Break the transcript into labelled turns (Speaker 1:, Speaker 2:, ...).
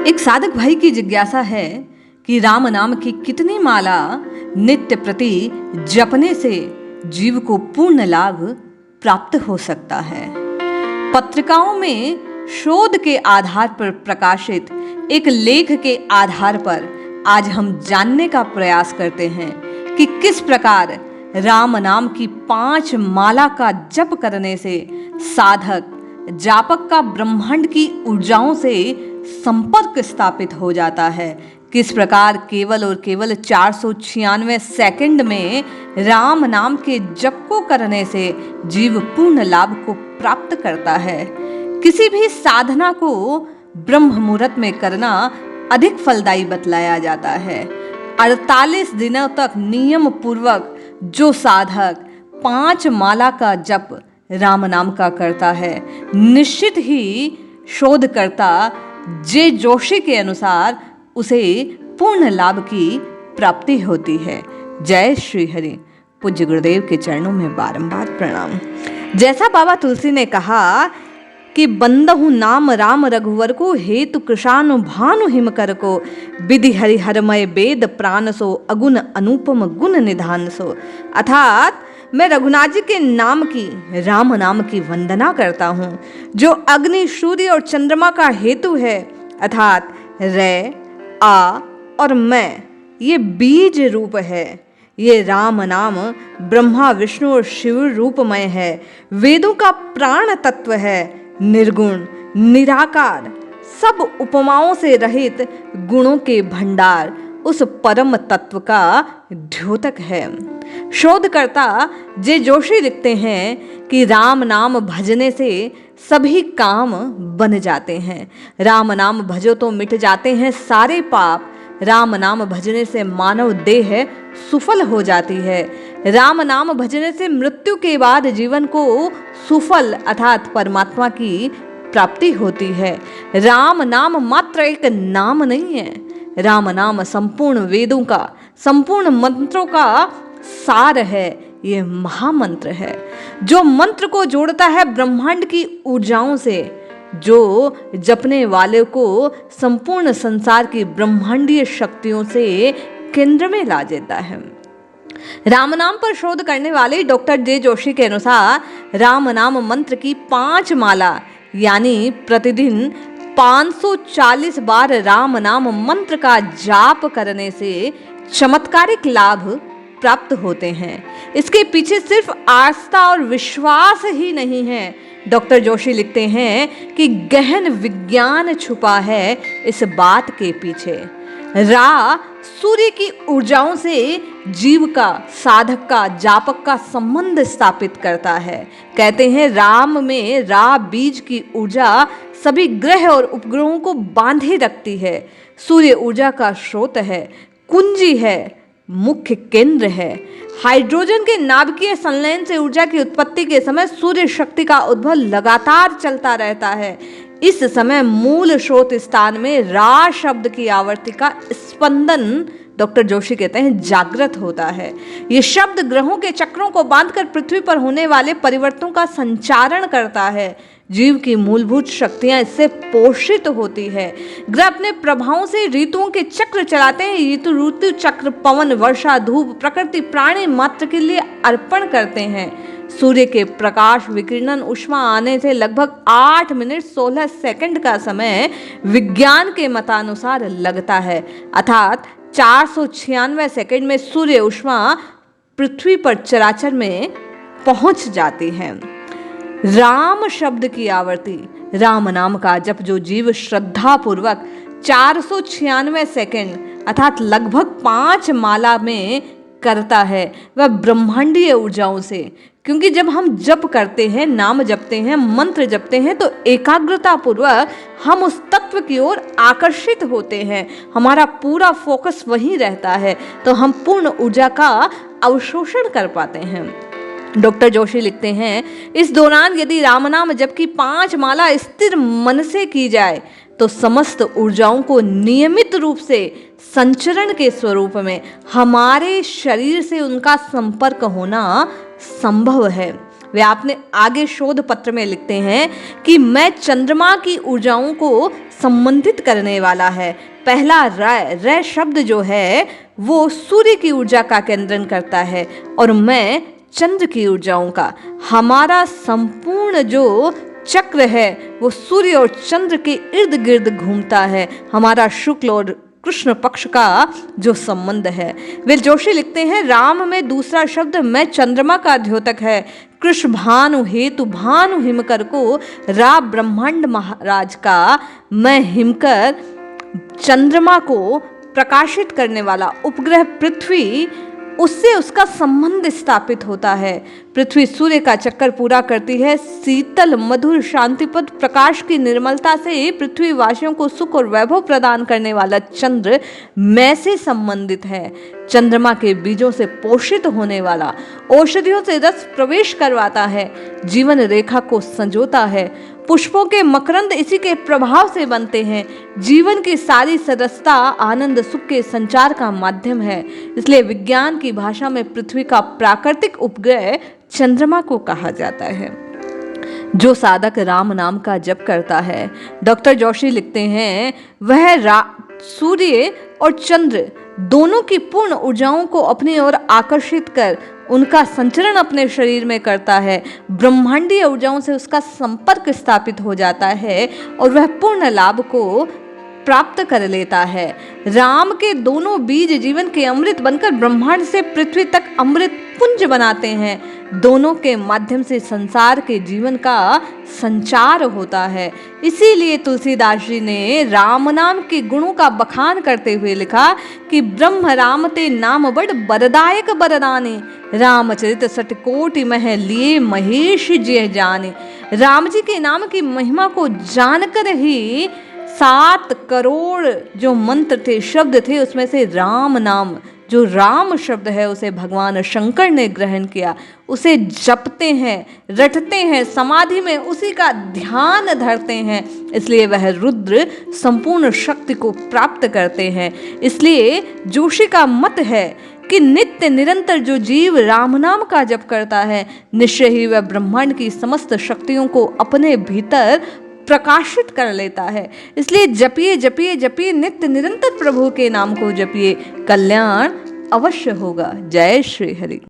Speaker 1: एक साधक भाई की जिज्ञासा है कि राम नाम की कितनी माला नित्य प्रति जपने से जीव को पूर्ण लाभ प्राप्त हो सकता है। पत्रिकाओं में शोध के आधार पर प्रकाशित एक लेख के आधार पर आज हम जानने का प्रयास करते हैं कि किस प्रकार राम नाम की 5 माला का जप करने से साधक जापक का ब्रह्मांड की ऊर्जाओं से संपर्क स्थापित हो जाता है। किस प्रकार केवल और केवल 496 सेकंड में राम नाम के जप को करने से जीव पूर्ण लाभ को प्राप्त करता है। किसी भी साधना को ब्रह्म मुहूर्त में करना अधिक फलदायी बतलाया जाता है। 48 दिनों तक नियम पूर्वक जो साधक 5 माला का जप राम नाम का करता है, निश्चित ही शोधकर्ता जे जोशी के अनुसार उसे पूर्ण लाभ की प्राप्ति होती है। जय श्री हरि। पूज्य गुरुदेव के चरणों में बारंबार प्रणाम। जैसा बाबा तुलसी ने कहा कि बंदहु नाम राम रघुवर को हेतु कृशानु भानु हिम कर को विधि हरिहरमय वेद प्राण सो अगुण अनुपम गुण निधान सो, अर्थात मैं रघुनाथ जी के नाम की, राम नाम की वंदना करता हूँ जो अग्नि सूर्य और चंद्रमा का हेतु है, अर्थात रे आ और मैं ये बीज रूप है। ये राम नाम ब्रह्मा विष्णु और शिव रूपमय है, वेदों का प्राण तत्व है, निर्गुण निराकार सब उपमाओं से रहित गुणों के भंडार उस परम तत्व का द्योतक है। शोधकर्ता जे जोशी लिखते हैं कि राम नाम भजने से सभी काम बन जाते हैं। राम नाम भजो तो मिट जाते हैं सारे पाप। राम नाम भजने से मानव देह सुफल हो जाती है। राम नाम भजने से मृत्यु के बाद जीवन को सुफल अर्थात परमात्मा की प्राप्ति होती है। राम नाम मात्र एक नाम नहीं है, राम नाम संपूर्ण वेदों का, संपूर्ण मंत्रों का सार है। ये महामंत्र है जो मंत्र को जोड़ता है ब्रह्मांड की ऊर्जाओं से, जो जपने वाले को संपूर्ण संसार की ब्रह्मांडीय शक्तियों से केंद्र में ला देता है। राम नाम पर शोध करने वाले डॉक्टर जे जोशी के अनुसार राम नाम मंत्र की 5 माला यानी प्रतिदिन 540 बार राम नाम मंत्र का जाप करने से चमत्कारिक लाभ प्राप्त होते हैं। इसके पीछे सिर्फ आस्था और विश्वास ही नहीं है। डॉक्टर जोशी लिखते हैं कि गहन विज्ञान छुपा है इस बात के पीछे। रा सूर्य की ऊर्जाओं से जीव का, साधक का, जापक का संबंध स्थापित करता है। कहते हैं राम में रा बीज की ऊर्जा सभी ग्रह और उपग्रहों को बांधे रखती है। सूर्य ऊर्जा का स्रोत है, कुंजी है, मुख्य केंद्र है। हाइड्रोजन के नाभिकीय संलयन से ऊर्जा की उत्पत्ति के समय सूर्य शक्ति का उद्भव लगातार चलता रहता है। इस समय मूल स्रोत स्थान में रा शब्द की आवर्ती का स्पंदन डॉक्टर जोशी कहते हैं जागृत होता है। ये शब्द ग्रहों के चक्रों को बांधकर पृथ्वी पर होने वाले परिवर्तनों का संचारण करता है। जीव की मूलभूत शक्तियां इससे पोषित होती है। ग्रह अपने प्रभावों से ऋतुओं के चक्र चलाते हैं। ऋतु चक्र पवन, वर्षा, धूप, प्रकृति, प्राणी मात्र के लिए अर्पण करते हैं। सूर्य के प्रकाश विकिरण ऊष्मा आने से लगभग 8 मिनट 16 सेकंड का समय विज्ञान के मतानुसार लगता है, अर्थात 496 सेकंड में सूर्य ऊष्मा पृथ्वी पर चराचर में पहुंच जाती है। राम शब्द की आवर्ती, राम नाम का जप जो जीव श्रद्धा पूर्वक 496 सेकंड अर्थात लगभग 5 माला में करता है वह ब्रह्मांडीय ऊर्जाओं से, क्योंकि जब हम जप करते हैं, नाम जपते हैं, मंत्र जपते हैं तो एकाग्रता पूर्वक हम उस तत्व की ओर आकर्षित होते हैं। हमारा पूरा फोकस वहीं रहता है तो हम पूर्ण ऊर्जा का अवशोषण कर पाते हैं। डॉक्टर जोशी लिखते हैं इस दौरान यदि राम नाम जप की 5 माला स्थिर मन से की जाए तो समस्त ऊर्जाओं को नियमित रूप से संचरण के स्वरूप में हमारे शरीर से उनका संपर्क होना संभव है। वे आपने आगे शोध पत्र में लिखते हैं कि मैं चंद्रमा की ऊर्जाओं को संबंधित करने वाला है। पहला रे शब्द जो है वो सूर्य की ऊर्जा का केंद्रण करता है और मैं चंद्र की ऊर्जाओं का। हमारा संपूर्ण जो चक्र है वो सूर्य और चंद्र के इर्द गिर्द घूमता है, हमारा शुक्ल और कृष्ण पक्ष का जो संबंध है। वे जोशी लिखते हैं, राम में दूसरा शब्द मैं चंद्रमा का द्योतक है। कृष्ण भानु हेतु भानु हिमकर को रा ब्रह्मांड महाराज का मैं हिमकर चंद्रमा को प्रकाशित करने वाला उपग्रह पृथ्वी, उससे उसका संबंध स्थापित होता है। पृथ्वी सूर्य का चक्कर पूरा करती है। शीतल मधुर शांतिपद प्रकाश की निर्मलता से पृथ्वी वासियों को सुख और वैभव प्रदान करने वाला चंद्र मैं से संबंधित है। चंद्रमा के बीजों से पोषित होने वाला औषधियों से रस प्रवेश करवाता है, जीवन रेखा को संजोता है। पुष्पों के मकरंद इसी के प्रभाव से बनते हैं। जीवन की सारी सदस्यता आनंद सुख के संचार का माध्यम है। इसलिए विज्ञान की भाषा में पृथ्वी का प्राकृतिक उपग्रह चंद्रमा को कहा जाता है। जो साधक राम नाम का जप करता है, डॉक्टर जोशी लिखते हैं, वह सूर्य और चंद्र दोनों की पूर्ण ऊर्जाओं को अपनी ओर आकर्षित कर उनका संचरण अपने शरीर में करता है। ब्रह्मांडीय ऊर्जाओं से उसका संपर्क स्थापित हो जाता है और वह पूर्ण लाभ को प्राप्त कर लेता है। राम के दोनों बीज जीवन के अमृत बनकर ब्रह्मांड से पृथ्वी तक अमृत पुंज बनाते हैं। दोनों के माध्यम से संसार के जीवन का संचार होता है। इसीलिए तुलसीदास जी ने राम नाम के गुणों का बखान करते हुए लिखा कि ब्रह्म राम ते नाम बड़ बरदायक बरदाने, रामचरित सटकोटि मह लिए महेश जय जाने। राम जी के नाम की महिमा को जानकर ही 7 करोड़ जो मंत्र थे, शब्द थे, उसमें से राम नाम, जो राम शब्द है उसे भगवान शंकर ने ग्रहण किया। उसे जपते हैं, रटते हैं, समाधि में उसी का ध्यान धरते हैं। इसलिए वह रुद्र संपूर्ण शक्ति को प्राप्त करते हैं। इसलिए जोशी का मत है कि नित्य निरंतर जो जीव राम नाम का जप करता है, निश्चय ही वह ब्रह्मांड की समस्त शक्तियों को अपने भीतर प्रकाशित कर लेता है। इसलिए जपिए जपिए जपिए, नित्य निरंतर प्रभु के नाम को जपिए, कल्याण अवश्य होगा। जय श्री हरि।